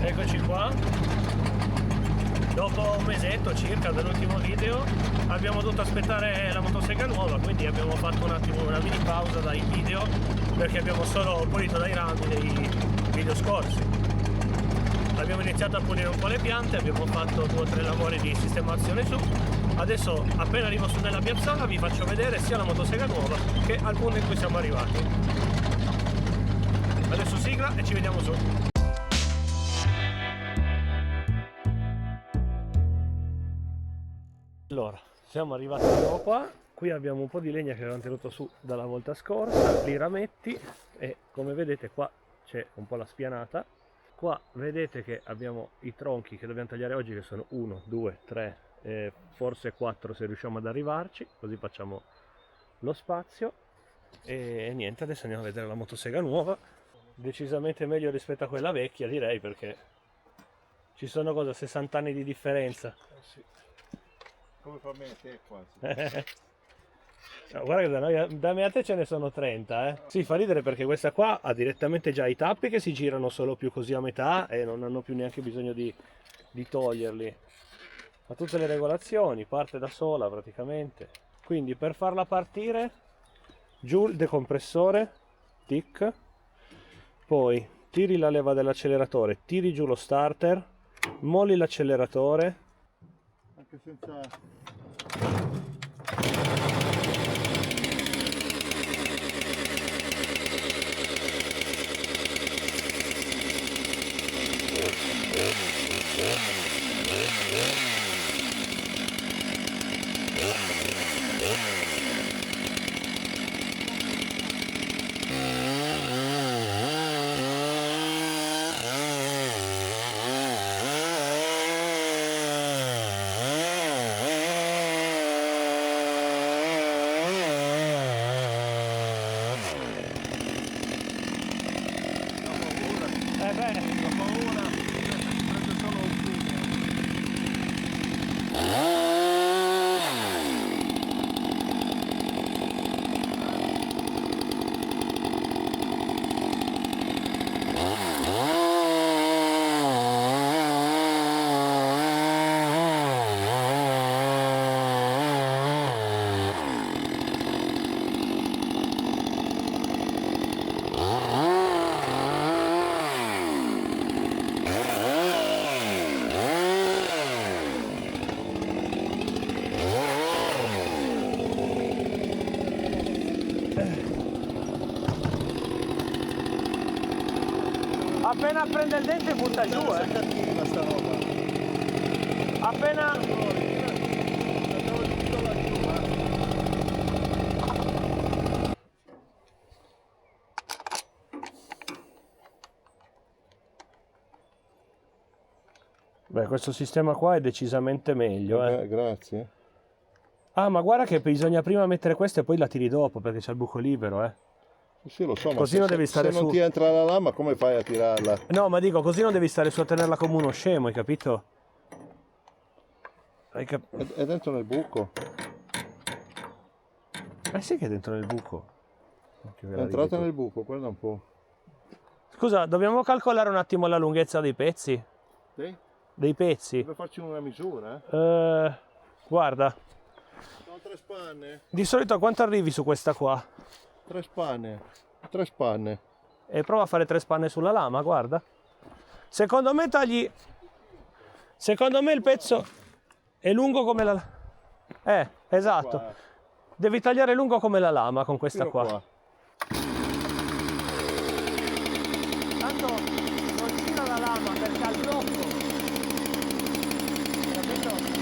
Eccoci qua. Dopo un mesetto circa dall'ultimo video abbiamo dovuto aspettare la motosega nuova, quindi abbiamo fatto un attimo una mini pausa dai video perché abbiamo solo pulito dai rami dei video scorsi. Abbiamo iniziato a pulire un po' le piante, abbiamo fatto 2 o 3 lavori di sistemazione su. Adesso appena arrivo su nella piazzola vi faccio vedere sia la motosega nuova che al punto in cui siamo arrivati. Adesso sigla e ci vediamo su. Allora, siamo arrivati di nuovo qua. Qui abbiamo un po' di legna che avevamo tenuto su dalla volta scorsa, li rametti e come vedete qua c'è un po' la spianata. Qua vedete che abbiamo i tronchi che dobbiamo tagliare oggi, che sono 1, 2, 3, forse 4 se riusciamo ad arrivarci, così facciamo lo spazio. E niente, adesso andiamo a vedere la motosega nuova, decisamente meglio rispetto a quella vecchia, direi, perché ci sono cosa 60 anni di differenza. Sì. Come fa me e te quasi. No, guarda che da me a te ce ne sono 30, eh. Sì, fa ridere perché questa qua ha direttamente già i tappi che si girano solo più così a metà e non hanno più neanche bisogno di toglierli. Ha tutte le regolazioni, parte da sola praticamente. Quindi per farla partire, giù il decompressore, tic, poi tiri la leva dell'acceleratore, tiri giù lo starter, molli l'acceleratore. Anche senza... Appena prende il dente butta giù, sta roba. Appena... Beh, questo sistema qua è decisamente meglio, Grazie. Ah, ma guarda che bisogna prima mettere questa e poi la tiri dopo perché c'è il buco libero, Sì, lo so, ma Così non devi stare se non su. ti entra la lama, come fai a tirarla? No, ma dico, così non devi stare su a tenerla come uno scemo, hai capito? È dentro nel buco. Sì che è dentro nel buco. È entrata nel buco, guarda un po'. Scusa, dobbiamo calcolare un attimo la lunghezza dei pezzi? Sì? Dei pezzi? Deve farci una misura, Guarda, Sono 3 spanne. di solito a quanto arrivi su questa qua? 3 spanne. 3 spanne. E prova a fare 3 spanne sulla lama, guarda. Secondo me tagli... Secondo me il pezzo è lungo come la... esatto. Qua. Devi tagliare lungo come la lama con questa Fino qua. Tanto non gira la lama perché ha il blocco. Capito?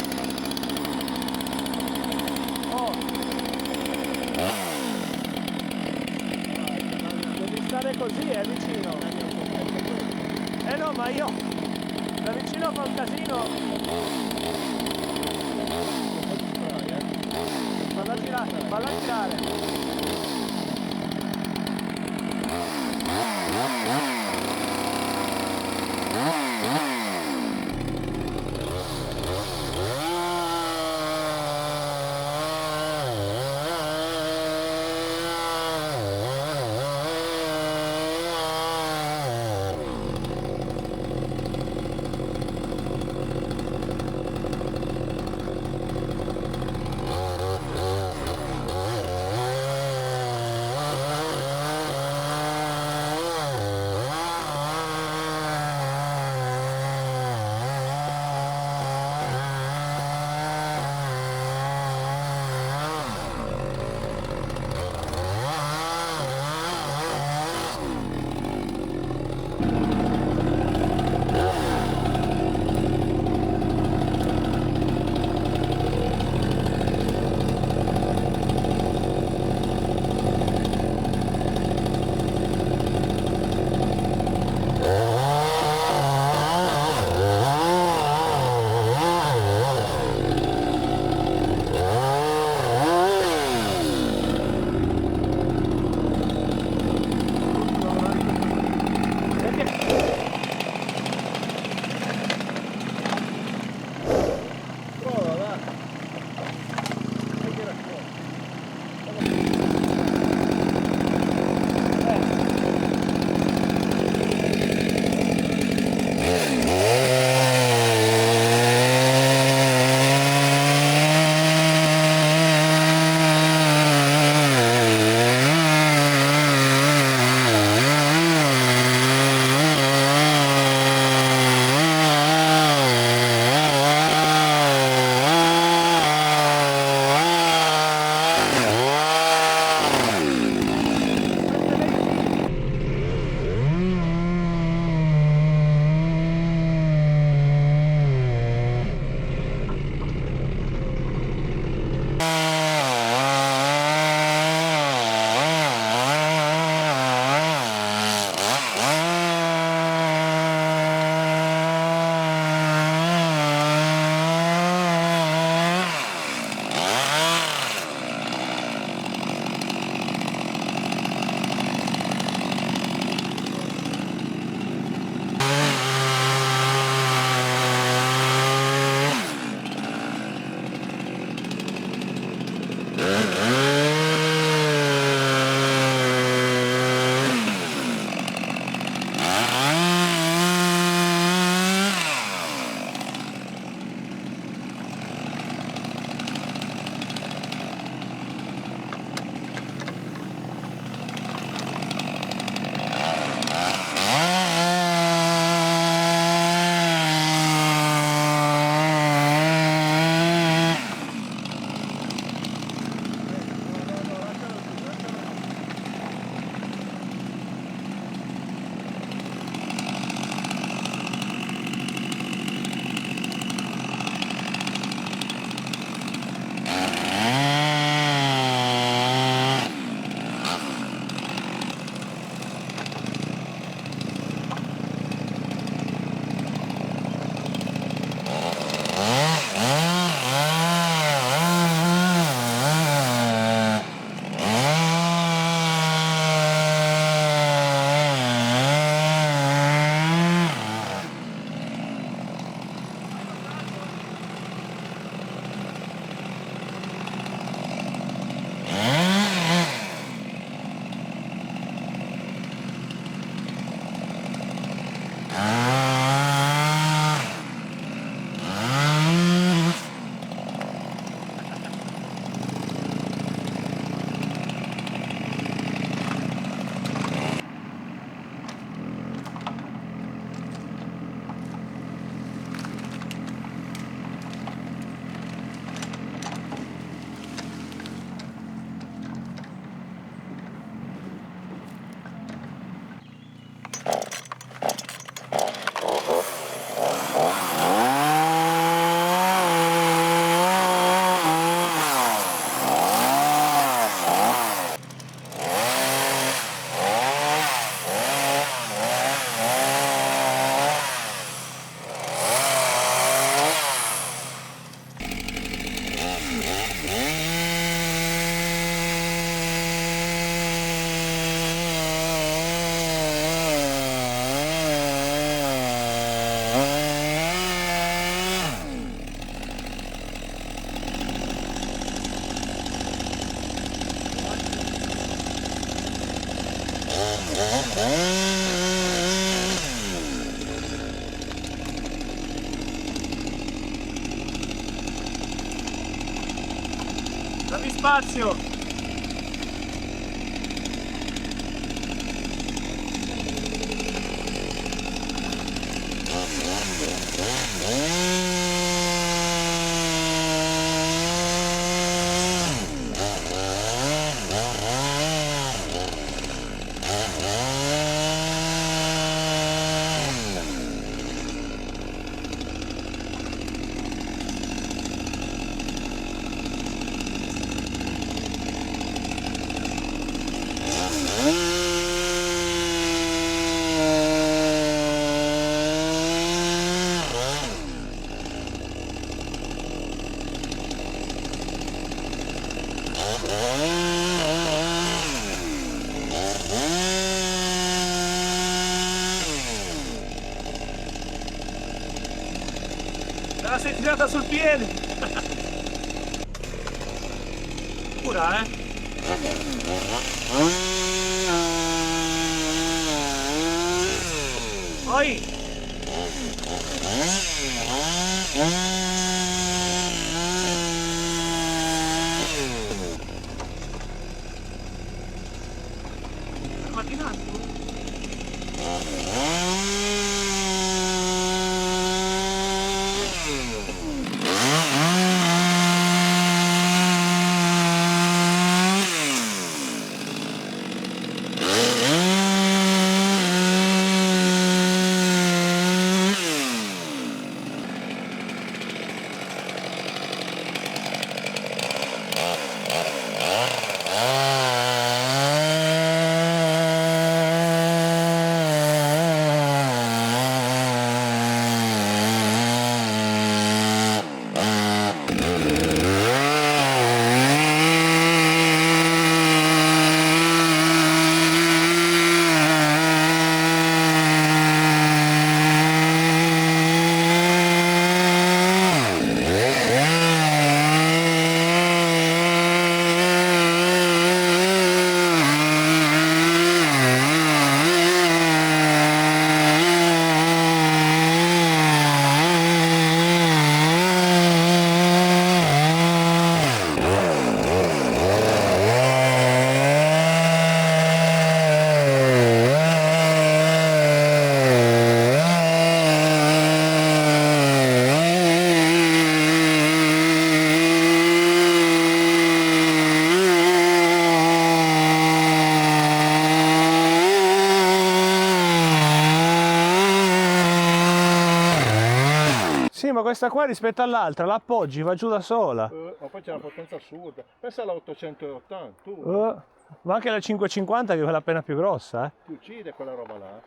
Devi stare così, vicino. No, ma io da vicino fa un casino. Falla girare, falla girare. spazio. Me la sei tirata sul piede! Pura, eh? Poi! Fermati un attimo! Sì, ma questa qua rispetto all'altra la appoggi, va giù da sola. Ma poi c'è una potenza assurda. Pensa alla 880, tu Ma anche la 550 che è quella appena più grossa, ti uccide quella roba là.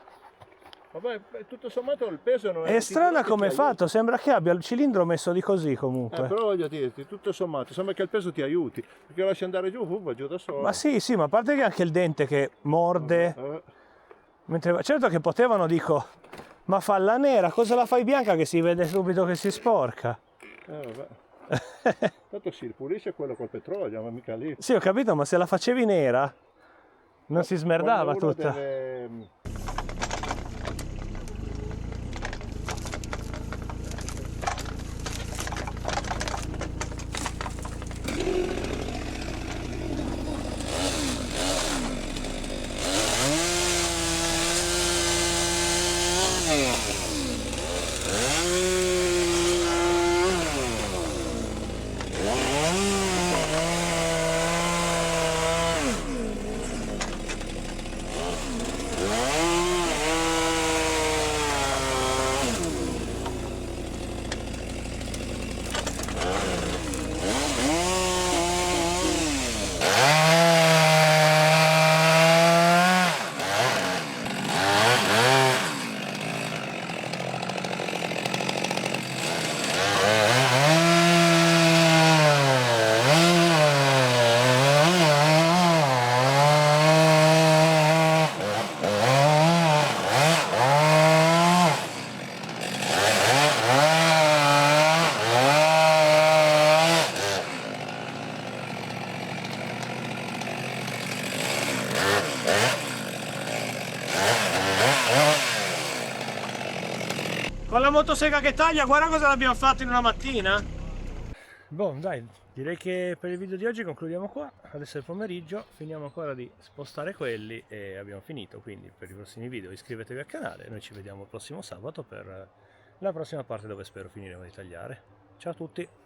Vabbè, tutto sommato il peso non È strana come è fatto, sembra che abbia il cilindro messo di così comunque. Però voglio dirti, tutto sommato, sembra che il peso ti aiuti. Perché lo lasci andare giù, va giù da solo. Ma sì, sì, ma a parte che anche il dente che morde. Mentre... Certo che potevano, dico, ma falla nera, cosa la fai bianca che si vede subito che si sporca? Vabbè. Tanto si pulisce quello col petrolio, ma mica lì. Sì, ho capito, ma se la facevi nera non si smerdava tutta. Con la motosega che taglia, guarda cosa l'abbiamo fatto in una mattina. Boh, dai, direi che per il video di oggi concludiamo qua. Adesso è il pomeriggio, finiamo ancora di spostare quelli e abbiamo finito. Quindi per i prossimi video iscrivetevi al canale, noi ci vediamo il prossimo sabato per la prossima parte dove spero finiremo di tagliare. Ciao a tutti!